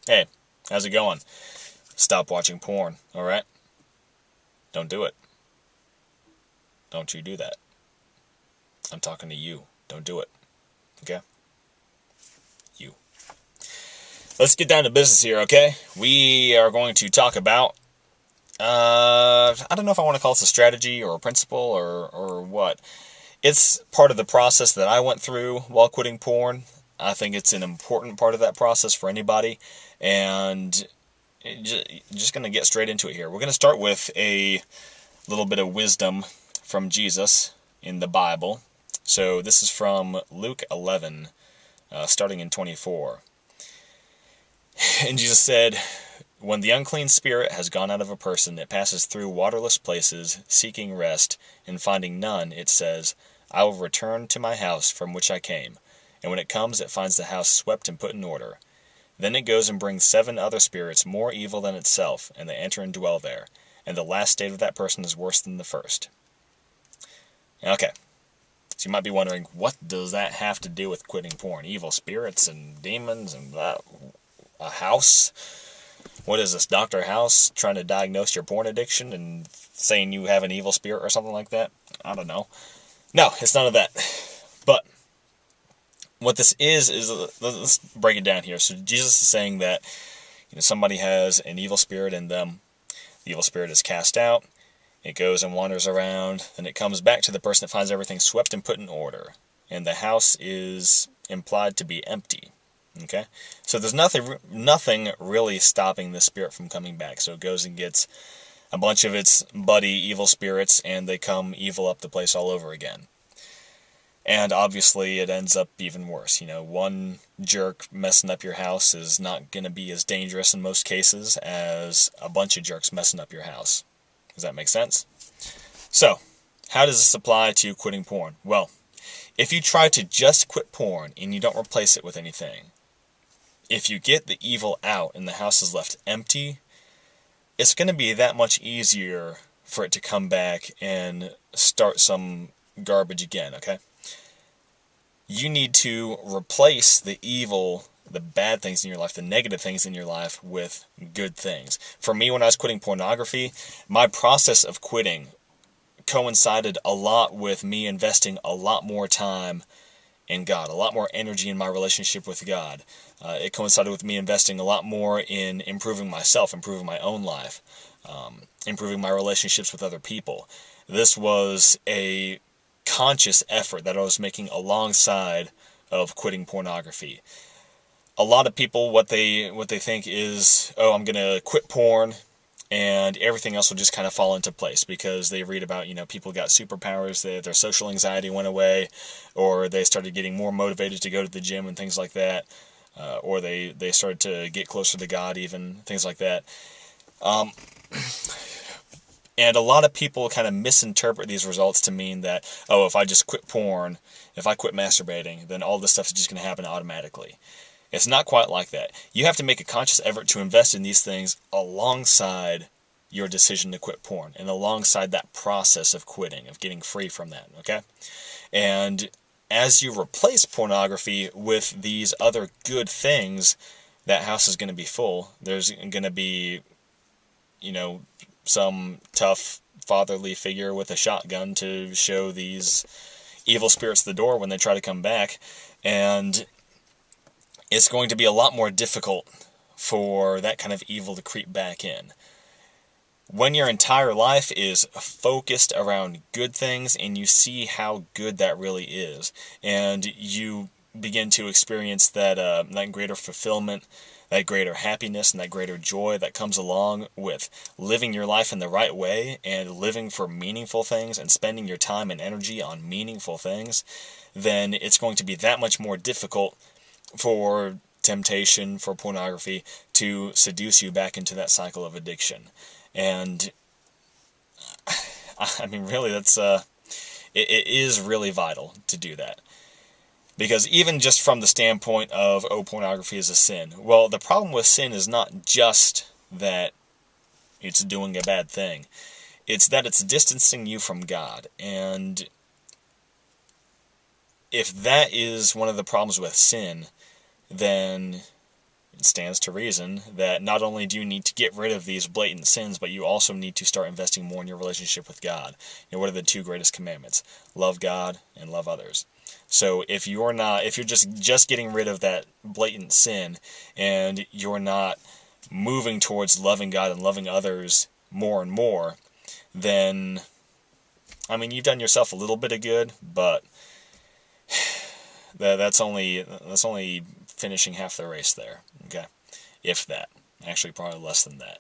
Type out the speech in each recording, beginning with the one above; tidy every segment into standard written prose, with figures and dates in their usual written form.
Hey, how's it going? Stop watching porn, alright? Don't do it. Don't you do that. I'm talking to you. Don't do it. Okay? You. Let's get down to business here, okay? We are going to talk about, I don't know if I want to call this a strategy or a principle or what. It's part of the process that I went through while quitting porn. I think it's an important part of that process for anybody. And just going to get straight into it here. We're going to start with a little bit of wisdom from Jesus in the Bible. So this is from Luke 11, starting in 24. And Jesus said, "When the unclean spirit has gone out of a person, it passes through waterless places, seeking rest, and finding none, it says, 'I will return to my house from which I came.' And when it comes, it finds the house swept and put in order. Then it goes and brings 7 other spirits more evil than itself, and they enter and dwell there. And the last state of that person is worse than the first." Okay, so you might be wondering, what does that have to do with quitting porn? Evil spirits and demons and a house? What is this, Dr. House trying to diagnose your porn addiction and saying you have an evil spirit or something like that? I don't know. No, it's none of that. But what this is let's break it down here. So Jesus is saying that somebody has an evil spirit in them. The evil spirit is cast out. It goes and wanders around, and it comes back to the person that finds everything swept and put in order. And the house is implied to be empty. Okay? So there's nothing really stopping this spirit from coming back. So it goes and gets a bunch of its buddy evil spirits, and they come evil up the place all over again. And obviously it ends up even worse. One jerk messing up your house is not going to be as dangerous in most cases as a bunch of jerks messing up your house. Does that make sense? So, how does this apply to quitting porn? Well, if you try to just quit porn and you don't replace it with anything, if you get the evil out and the house is left empty, it's going to be that much easier for it to come back and start some garbage again, okay? You need to replace the evil, the bad things in your life, the negative things in your life with good things. For me, when I was quitting pornography, my process of quitting coincided a lot with me investing a lot more time in God, a lot more energy in my relationship with God. It coincided with me investing a lot more in improving myself, improving my own life, improving my relationships with other people. This was a conscious effort that I was making alongside of quitting pornography. A lot of people, what they think is, oh, I'm going to quit porn and everything else will just kind of fall into place, because they read about, people got superpowers, their social anxiety went away, or they started getting more motivated to go to the gym and things like that, or they started to get closer to God even, things like that. And a lot of people kind of misinterpret these results to mean that, oh, if I just quit porn, if I quit masturbating, then all this stuff is just going to happen automatically. It's not quite like that. You have to make a conscious effort to invest in these things alongside your decision to quit porn and alongside that process of quitting, of getting free from that, okay? And as you replace pornography with these other good things, that house is going to be full. There's going to be, some tough fatherly figure with a shotgun to show these evil spirits the door when they try to come back. And it's going to be a lot more difficult for that kind of evil to creep back in. When your entire life is focused around good things and you see how good that really is, and you begin to experience that greater fulfillment, that greater happiness, and that greater joy that comes along with living your life in the right way and living for meaningful things and spending your time and energy on meaningful things, then it's going to be that much more difficult for temptation, for pornography, to seduce you back into that cycle of addiction. And I mean, really, it is really vital to do that. Because even just from the standpoint of, oh, pornography is a sin. Well, the problem with sin is not just that it's doing a bad thing. It's that it's distancing you from God. And if that is one of the problems with sin, then it stands to reason that not only do you need to get rid of these blatant sins, but you also need to start investing more in your relationship with God. And what are the two greatest commandments? Love God and love others. So if you're just getting rid of that blatant sin, and you're not moving towards loving God and loving others more and more, then, I mean, you've done yourself a little bit of good, but that's only finishing half the race there. Okay, if that. Actually, probably less than that.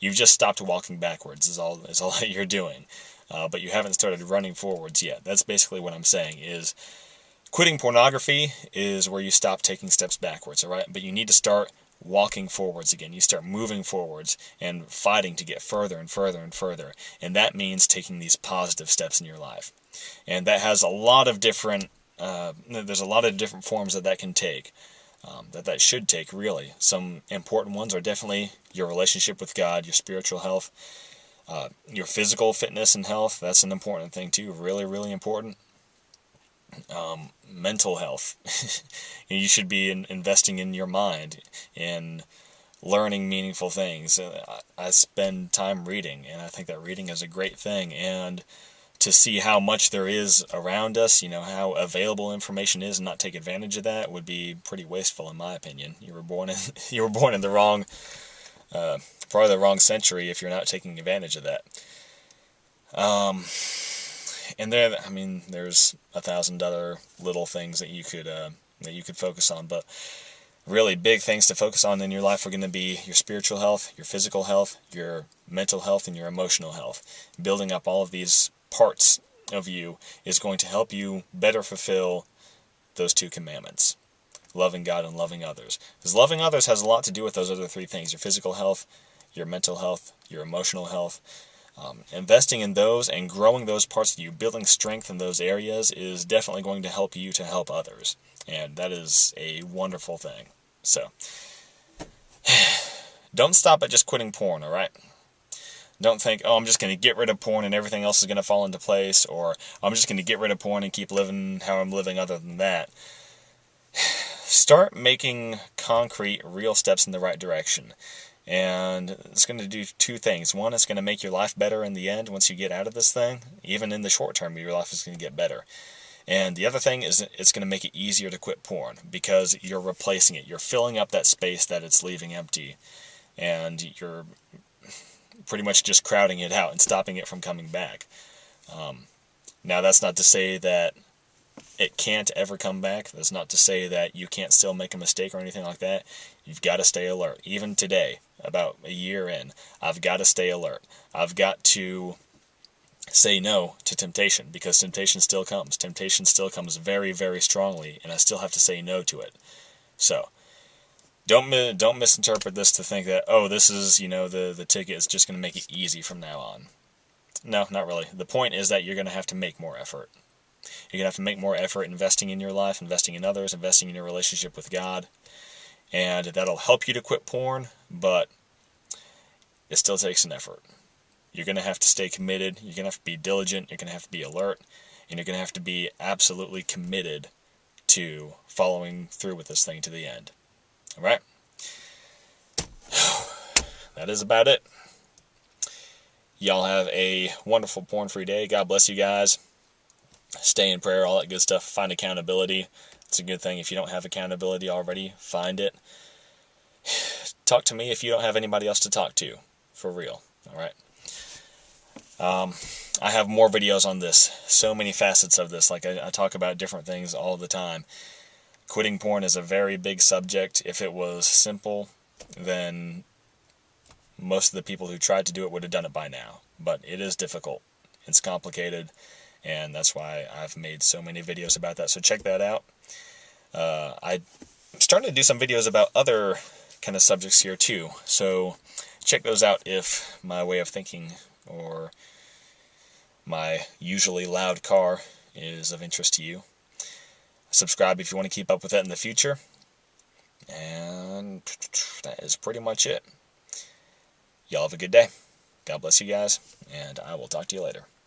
You've just stopped walking backwards. Is all that you're doing, but you haven't started running forwards yet. That's basically what I'm saying. Is quitting pornography is where you stop taking steps backwards. All right, but you need to start walking forwards again. You start moving forwards and fighting to get further and further and further, and that means taking these positive steps in your life. And that has a lot of different. There's a lot of different forms that can take. That should take, really. Some important ones are definitely your relationship with God, your spiritual health, your physical fitness and health. That's an important thing too, really, really important. Mental health. You should be investing in your mind, in learning meaningful things. I spend time reading, and I think that reading is a great thing. And to see how much there is around us, how available information is, and not take advantage of that would be pretty wasteful, in my opinion. You were born in the wrong, probably the wrong century if you're not taking advantage of that. And there's 1,000 other little things that you could focus on, but really big things to focus on in your life are going to be your spiritual health, your physical health, your mental health, and your emotional health. Building up all of these parts of you is going to help you better fulfill those two commandments, loving God and loving others. Because loving others has a lot to do with those other three things: your physical health, your mental health, your emotional health. Investing in those and growing those parts of you, building strength in those areas, is definitely going to help you to help others. And that is a wonderful thing. So, don't stop at just quitting porn, alright? Don't think, I'm just going to get rid of porn and everything else is going to fall into place, or I'm just going to get rid of porn and keep living how I'm living other than that. Start making concrete, real steps in the right direction. And it's going to do two things. One, it's going to make your life better in the end once you get out of this thing. Even in the short term, your life is going to get better. And the other thing is it's going to make it easier to quit porn, because you're replacing it. You're filling up that space that it's leaving empty. And you're pretty much just crowding it out and stopping it from coming back. Now, that's not to say that it can't ever come back. That's not to say that you can't still make a mistake or anything like that. You've got to stay alert. Even today, about a year in, I've got to stay alert. I've got to say no to temptation, because temptation still comes. Temptation still comes very, very strongly, and I still have to say no to it. So, don't misinterpret this to think that, this is, the ticket is just going to make it easy from now on. No, not really. The point is that you're going to have to make more effort. You're going to have to make more effort investing in your life, investing in others, investing in your relationship with God. And that'll help you to quit porn, but it still takes an effort. You're going to have to stay committed. You're going to have to be diligent. You're going to have to be alert. And you're going to have to be absolutely committed to following through with this thing to the end. All right? That is about it. Y'all have a wonderful porn-free day. God bless you guys. Stay in prayer, all that good stuff. Find accountability. It's a good thing. If you don't have accountability already, find it. Talk to me if you don't have anybody else to talk to. For real. All right? I have more videos on this. So many facets of this. Like I talk about different things all the time. Quitting porn is a very big subject. If it was simple, then most of the people who tried to do it would have done it by now. But it is difficult. It's complicated. And that's why I've made so many videos about that. So check that out. I'm starting to do some videos about other kind of subjects here too. So check those out if my way of thinking or my usually loud car is of interest to you. Subscribe if you want to keep up with that in the future. And that is pretty much it. Y'all have a good day. God bless you guys, and I will talk to you later.